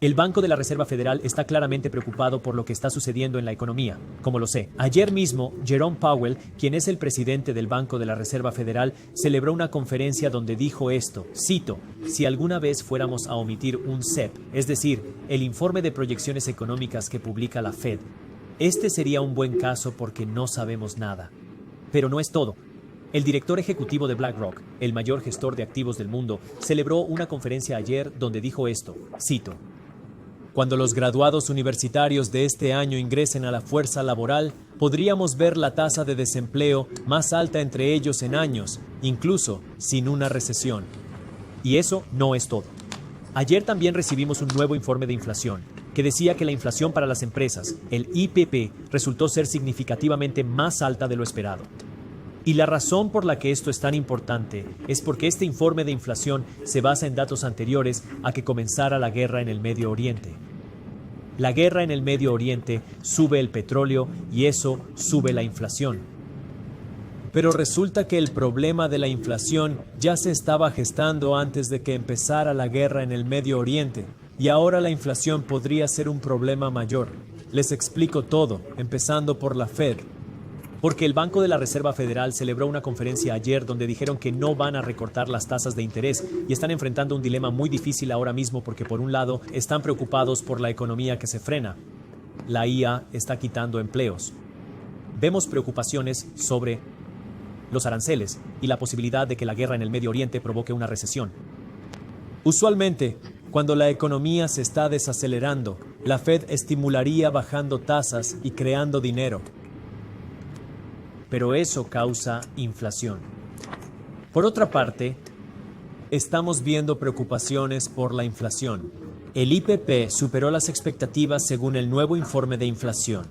El Banco de la Reserva Federal está claramente preocupado por lo que está sucediendo en la economía, como lo sé. Ayer mismo, Jerome Powell, quien es el presidente del Banco de la Reserva Federal, celebró una conferencia donde dijo esto, cito, si alguna vez fuéramos a omitir un CEP, es decir, el informe de proyecciones económicas que publica la Fed, este sería un buen caso porque no sabemos nada. Pero no es todo. El director ejecutivo de BlackRock, el mayor gestor de activos del mundo, celebró una conferencia ayer donde dijo esto, cito, cuando los graduados universitarios de este año ingresen a la fuerza laboral, podríamos ver la tasa de desempleo más alta entre ellos en años, incluso sin una recesión. Y eso no es todo. Ayer también recibimos un nuevo informe de inflación, que decía que la inflación para las empresas, el IPP, resultó ser significativamente más alta de lo esperado. Y la razón por la que esto es tan importante es porque este informe de inflación se basa en datos anteriores a que comenzara la guerra en el Medio Oriente. La guerra en el Medio Oriente sube el petróleo y eso sube la inflación. Pero resulta que el problema de la inflación ya se estaba gestando antes de que empezara la guerra en el Medio Oriente, y ahora la inflación podría ser un problema mayor. Les explico todo, empezando por la Fed. Porque el Banco de la Reserva Federal celebró una conferencia ayer donde dijeron que no van a recortar las tasas de interés y están enfrentando un dilema muy difícil ahora mismo porque por un lado están preocupados por la economía que se frena. La IA está quitando empleos. Vemos preocupaciones sobre los aranceles y la posibilidad de que la guerra en el Medio Oriente provoque una recesión. Usualmente, cuando la economía se está desacelerando, la Fed estimularía bajando tasas y creando dinero. Pero eso causa inflación. Por otra parte, estamos viendo preocupaciones por la inflación. El IPP superó las expectativas según el nuevo informe de inflación.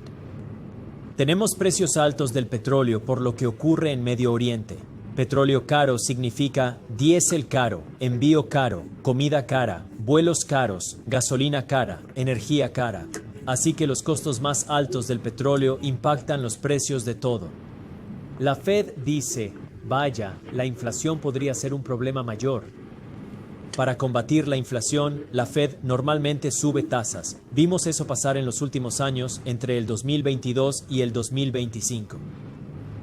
Tenemos precios altos del petróleo por lo que ocurre en Medio Oriente. Petróleo caro significa diésel caro, envío caro, comida cara, vuelos caros, gasolina cara, energía cara. Así que los costos más altos del petróleo impactan los precios de todo. La Fed dice, vaya, la inflación podría ser un problema mayor. Para combatir la inflación, la Fed normalmente sube tasas. Vimos eso pasar en los últimos años, entre el 2022 y el 2025.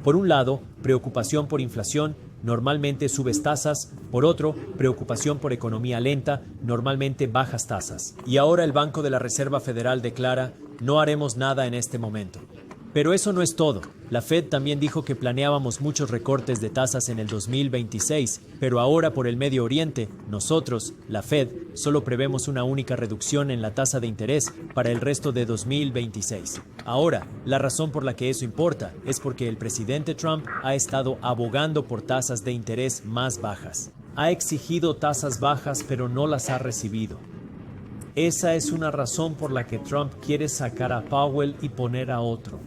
Por un lado, preocupación por inflación, normalmente subes tasas. Por otro, preocupación por economía lenta, normalmente bajas tasas. Y ahora el Banco de la Reserva Federal declara, no haremos nada en este momento. Pero eso no es todo. La Fed también dijo que planeábamos muchos recortes de tasas en el 2026, pero ahora por el Medio Oriente, nosotros, la Fed, solo prevemos una única reducción en la tasa de interés para el resto de 2026. Ahora, la razón por la que eso importa es porque el presidente Trump ha estado abogando por tasas de interés más bajas. Ha exigido tasas bajas, pero no las ha recibido. Esa es una razón por la que Trump quiere sacar a Powell y poner a otro.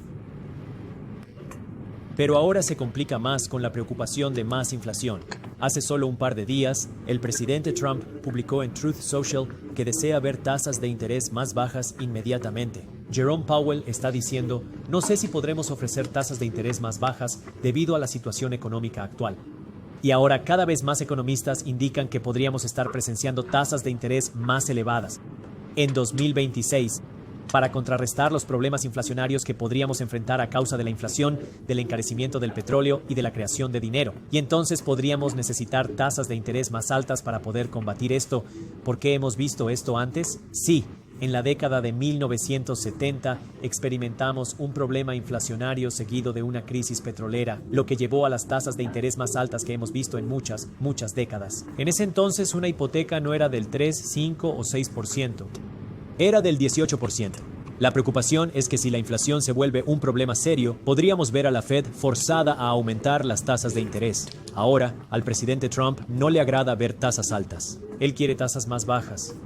Pero ahora se complica más con la preocupación de más inflación. Hace solo un par de días, el presidente Trump publicó en Truth Social que desea ver tasas de interés más bajas inmediatamente. Jerome Powell está diciendo, no sé si podremos ofrecer tasas de interés más bajas debido a la situación económica actual. Y ahora cada vez más economistas indican que podríamos estar presenciando tasas de interés más elevadas en 2026. Para contrarrestar los problemas inflacionarios que podríamos enfrentar a causa de la inflación, del encarecimiento del petróleo y de la creación de dinero. Y entonces podríamos necesitar tasas de interés más altas para poder combatir esto. ¿Por qué hemos visto esto antes? Sí, en la década de 1970 experimentamos un problema inflacionario seguido de una crisis petrolera, lo que llevó a las tasas de interés más altas que hemos visto en muchas décadas. En ese entonces una hipoteca no era del 3, 5 o 6%. Era del 18%. La preocupación es que si la inflación se vuelve un problema serio, podríamos ver a la Fed forzada a aumentar las tasas de interés. Ahora, al presidente Trump no le agrada ver tasas altas. Él quiere tasas más bajas.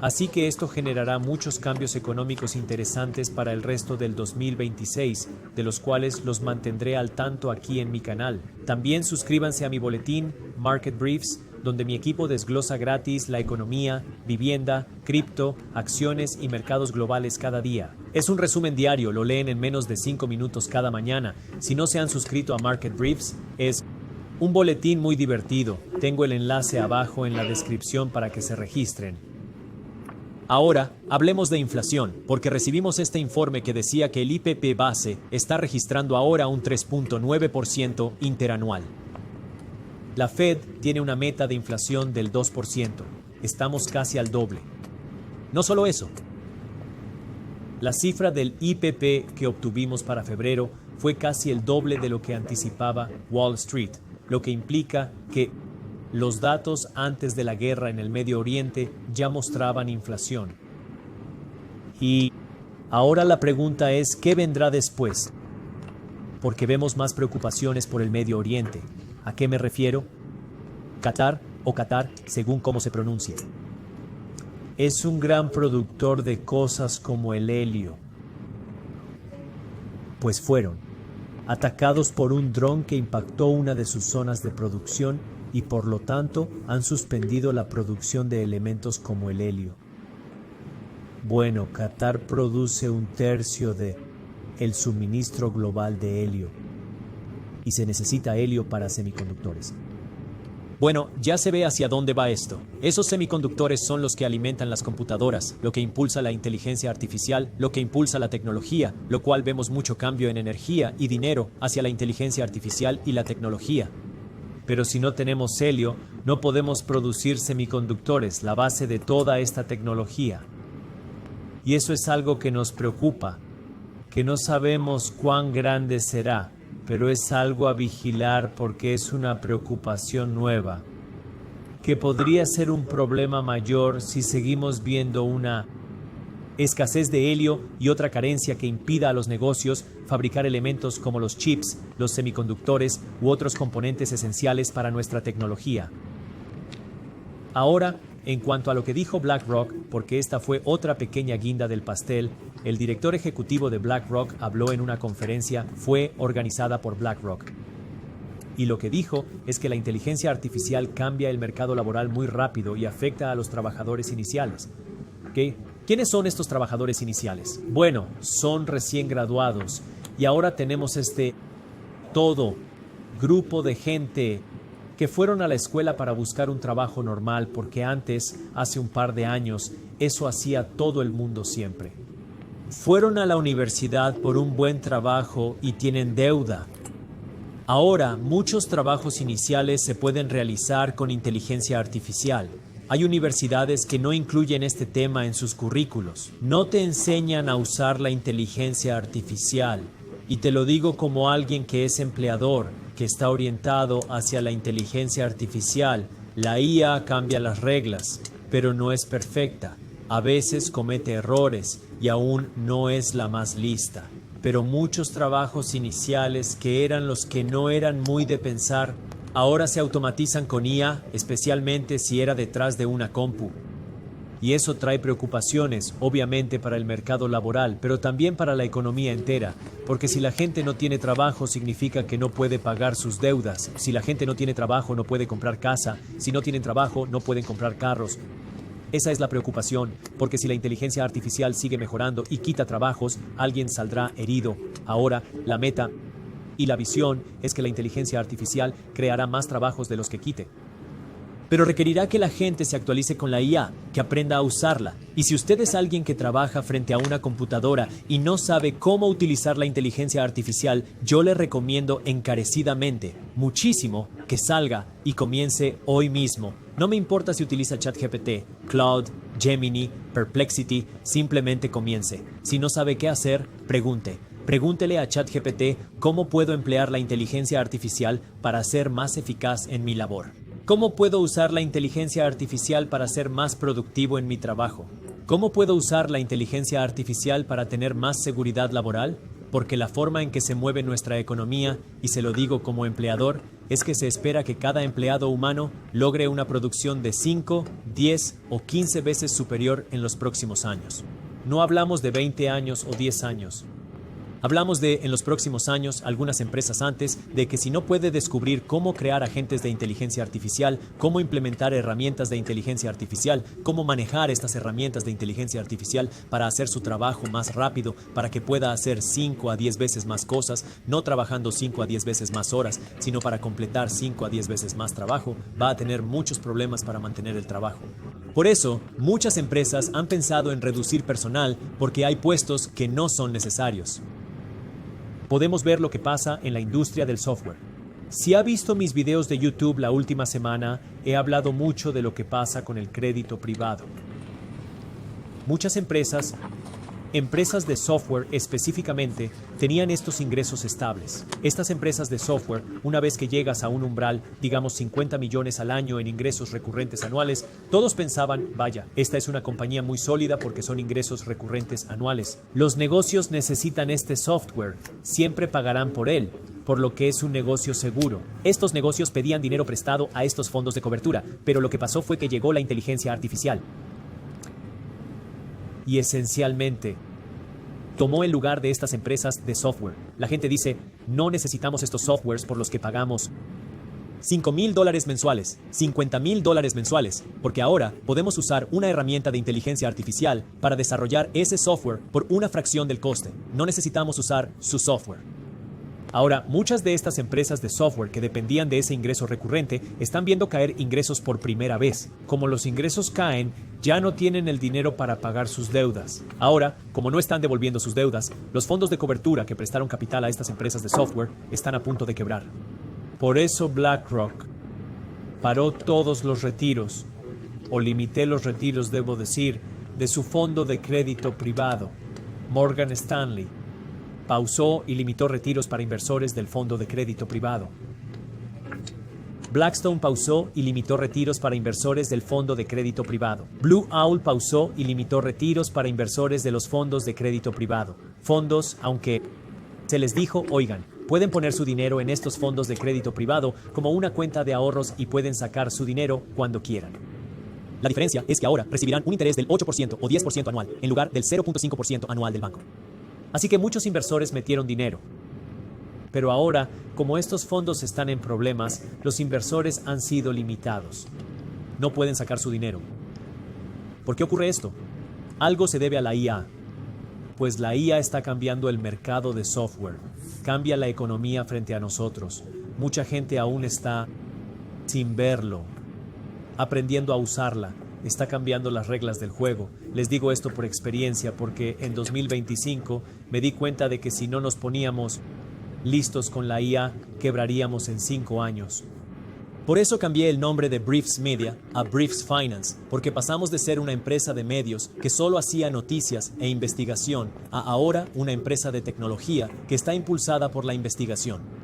Así que esto generará muchos cambios económicos interesantes para el resto del 2026, de los cuales los mantendré al tanto aquí en mi canal. También suscríbanse a mi boletín Market Briefs, donde mi equipo desglosa gratis la economía, vivienda, cripto, acciones y mercados globales cada día. Es un resumen diario, lo leen en menos de 5 minutos cada mañana. Si no se han suscrito a Market Briefs, es un boletín muy divertido. Tengo el enlace abajo en la descripción para que se registren. Ahora, hablemos de inflación, porque recibimos este informe que decía que el IPP base está registrando ahora un 3.9% interanual. La Fed tiene una meta de inflación del 2%. Estamos casi al doble. No solo eso. La cifra del IPP que obtuvimos para febrero fue casi el doble de lo que anticipaba Wall Street, lo que implica que los datos antes de la guerra en el Medio Oriente ya mostraban inflación. Y ahora la pregunta es, ¿qué vendrá después? Porque vemos más preocupaciones por el Medio Oriente. ¿A qué me refiero? Qatar o Qatar, según cómo se pronuncie. Es un gran productor de cosas como el helio. Pues fueron atacados por un dron que impactó una de sus zonas de producción y por lo tanto han suspendido la producción de elementos como el helio. Bueno, Qatar produce un tercio de el suministro global de helio y se necesita helio para semiconductores. Bueno, ya se ve hacia dónde va esto. Esos semiconductores son los que alimentan las computadoras, lo que impulsa la inteligencia artificial, lo que impulsa la tecnología, lo cual vemos mucho cambio en energía y dinero hacia la inteligencia artificial y la tecnología. Pero si no tenemos helio, no podemos producir semiconductores, la base de toda esta tecnología. Y eso es algo que nos preocupa, que no sabemos cuán grande será, pero es algo a vigilar porque es una preocupación nueva, que podría ser un problema mayor si seguimos viendo una escasez de helio y otra carencia que impida a los negocios fabricar elementos como los chips, los semiconductores u otros componentes esenciales para nuestra tecnología. Ahora, en cuanto a lo que dijo BlackRock, porque esta fue otra pequeña guinda del pastel, el director ejecutivo de BlackRock habló en una conferencia, fue organizada por BlackRock. Y lo que dijo es que la inteligencia artificial cambia el mercado laboral muy rápido y afecta a los trabajadores iniciales. ¿Quiénes son estos trabajadores iniciales? Bueno, son recién graduados y ahora tenemos todo grupo de gente que fueron a la escuela para buscar un trabajo normal porque antes, hace un par de años, eso hacía todo el mundo siempre. Fueron a la universidad por un buen trabajo y tienen deuda. Ahora, muchos trabajos iniciales se pueden realizar con inteligencia artificial. Hay universidades que no incluyen este tema en sus currículos. No te enseñan a usar la inteligencia artificial. Y te lo digo como alguien que es empleador, que está orientado hacia la inteligencia artificial. La IA cambia las reglas, pero no es perfecta. A veces comete errores y aún no es la más lista. Pero muchos trabajos iniciales que eran los que no eran muy de pensar, ahora se automatizan con IA, especialmente si era detrás de una compu. Y eso trae preocupaciones, obviamente para el mercado laboral, pero también para la economía entera, porque si la gente no tiene trabajo significa que no puede pagar sus deudas. Si la gente no tiene trabajo no puede comprar casa, si no tienen trabajo no pueden comprar carros. Esa es la preocupación, porque si la inteligencia artificial sigue mejorando y quita trabajos, alguien saldrá herido. Ahora, la meta y la visión es que la inteligencia artificial creará más trabajos de los que quite. Pero requerirá que la gente se actualice con la IA, que aprenda a usarla. Y si usted es alguien que trabaja frente a una computadora y no sabe cómo utilizar la inteligencia artificial, yo le recomiendo encarecidamente, muchísimo, que salga y comience hoy mismo. No me importa si utiliza ChatGPT, Claude, Gemini, Perplexity, simplemente comience. Si no sabe qué hacer, pregunte. Pregúntele a ChatGPT cómo puedo emplear la inteligencia artificial para ser más eficaz en mi labor. ¿Cómo puedo usar la inteligencia artificial para ser más productivo en mi trabajo? ¿Cómo puedo usar la inteligencia artificial para tener más seguridad laboral? Porque la forma en que se mueve nuestra economía, y se lo digo como empleador, es que se espera que cada empleado humano logre una producción de 5, 10 o 15 veces superior en los próximos años. No hablamos de 20 años o 10 años. Hablamos de, en los próximos años, algunas empresas antes, de que si no puede descubrir cómo crear agentes de inteligencia artificial, cómo implementar herramientas de inteligencia artificial, cómo manejar estas herramientas de inteligencia artificial para hacer su trabajo más rápido, para que pueda hacer 5 a 10 veces más cosas, no trabajando 5 a 10 veces más horas, sino para completar 5 a 10 veces más trabajo, va a tener muchos problemas para mantener el trabajo. Por eso, muchas empresas han pensado en reducir personal porque hay puestos que no son necesarios. Podemos ver lo que pasa en la industria del software. Si ha visto mis videos de YouTube la última semana, he hablado mucho de lo que pasa con el crédito privado. Muchas empresas de software específicamente, tenían estos ingresos estables. Estas empresas de software, una vez que llegas a un umbral, digamos 50 millones al año en ingresos recurrentes anuales, todos pensaban, vaya, esta es una compañía muy sólida porque son ingresos recurrentes anuales. Los negocios necesitan este software, siempre pagarán por él, por lo que es un negocio seguro. Estos negocios pedían dinero prestado a estos fondos de cobertura, pero lo que pasó fue que llegó la inteligencia artificial. Y esencialmente tomó el lugar de estas empresas de software. La gente dice, no necesitamos estos softwares por los que pagamos $5,000 mensuales, $50,000 mensuales, porque ahora podemos usar una herramienta de inteligencia artificial para desarrollar ese software por una fracción del coste. No necesitamos usar su software. Ahora, muchas de estas empresas de software que dependían de ese ingreso recurrente están viendo caer ingresos por primera vez. Como los ingresos caen, ya no tienen el dinero para pagar sus deudas. Ahora, como no están devolviendo sus deudas, los fondos de cobertura que prestaron capital a estas empresas de software están a punto de quebrar. Por eso BlackRock paró todos los retiros, o limitó los retiros, debo decir, de su fondo de crédito privado. Morgan Stanley pausó y limitó retiros para inversores del fondo de crédito privado. Blackstone pausó y limitó retiros para inversores del fondo de crédito privado. Blue Owl pausó y limitó retiros para inversores de los fondos de crédito privado. Fondos, aunque se les dijo, oigan, pueden poner su dinero en estos fondos de crédito privado como una cuenta de ahorros y pueden sacar su dinero cuando quieran. La diferencia es que ahora recibirán un interés del 8% o 10% anual, en lugar del 0.5% anual del banco. Así que muchos inversores metieron dinero. Pero ahora, como estos fondos están en problemas, los inversores han sido limitados. No pueden sacar su dinero. ¿Por qué ocurre esto? Algo se debe a la IA. Pues la IA está cambiando el mercado de software. Cambia la economía frente a nosotros. Mucha gente aún está sin verlo, aprendiendo a usarla. Está cambiando las reglas del juego. Les digo esto por experiencia porque en 2025 me di cuenta de que si no nos poníamos listos con la IA, quebraríamos en 5 años. Por eso cambié el nombre de Briefs Media a Briefs Finance, porque pasamos de ser una empresa de medios que solo hacía noticias e investigación a ahora una empresa de tecnología que está impulsada por la investigación.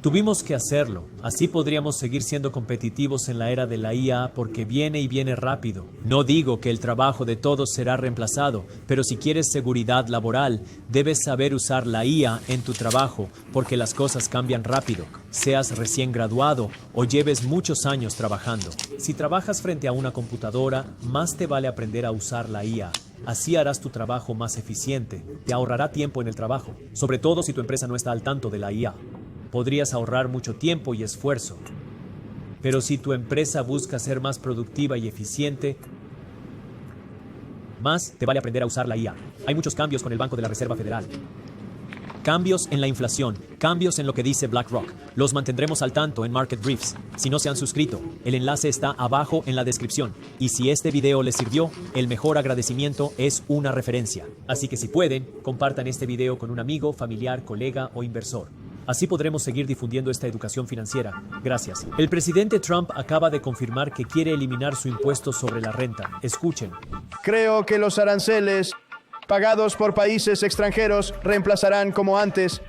Tuvimos que hacerlo, así podríamos seguir siendo competitivos en la era de la IA porque viene y viene rápido. No digo que el trabajo de todos será reemplazado, pero si quieres seguridad laboral, debes saber usar la IA en tu trabajo porque las cosas cambian rápido, seas recién graduado o lleves muchos años trabajando. Si trabajas frente a una computadora, más te vale aprender a usar la IA. Así harás tu trabajo más eficiente, te ahorrará tiempo en el trabajo, sobre todo si tu empresa no está al tanto de la IA. Podrías ahorrar mucho tiempo y esfuerzo. Pero si tu empresa busca ser más productiva y eficiente, más te vale aprender a usar la IA. Hay muchos cambios con el Banco de la Reserva Federal. Cambios en la inflación, cambios en lo que dice BlackRock. Los mantendremos al tanto en Market Briefs. Si no se han suscrito, el enlace está abajo en la descripción. Y si este video les sirvió, el mejor agradecimiento es una referencia. Así que si pueden, compartan este video con un amigo, familiar, colega o inversor. Así podremos seguir difundiendo esta educación financiera. Gracias. El presidente Trump acaba de confirmar que quiere eliminar su impuesto sobre la renta. Escuchen. Creo que los aranceles pagados por países extranjeros reemplazarán, como antes,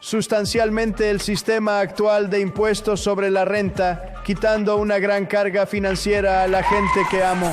sustancialmente el sistema actual de impuestos sobre la renta, quitando una gran carga financiera a la gente que amo.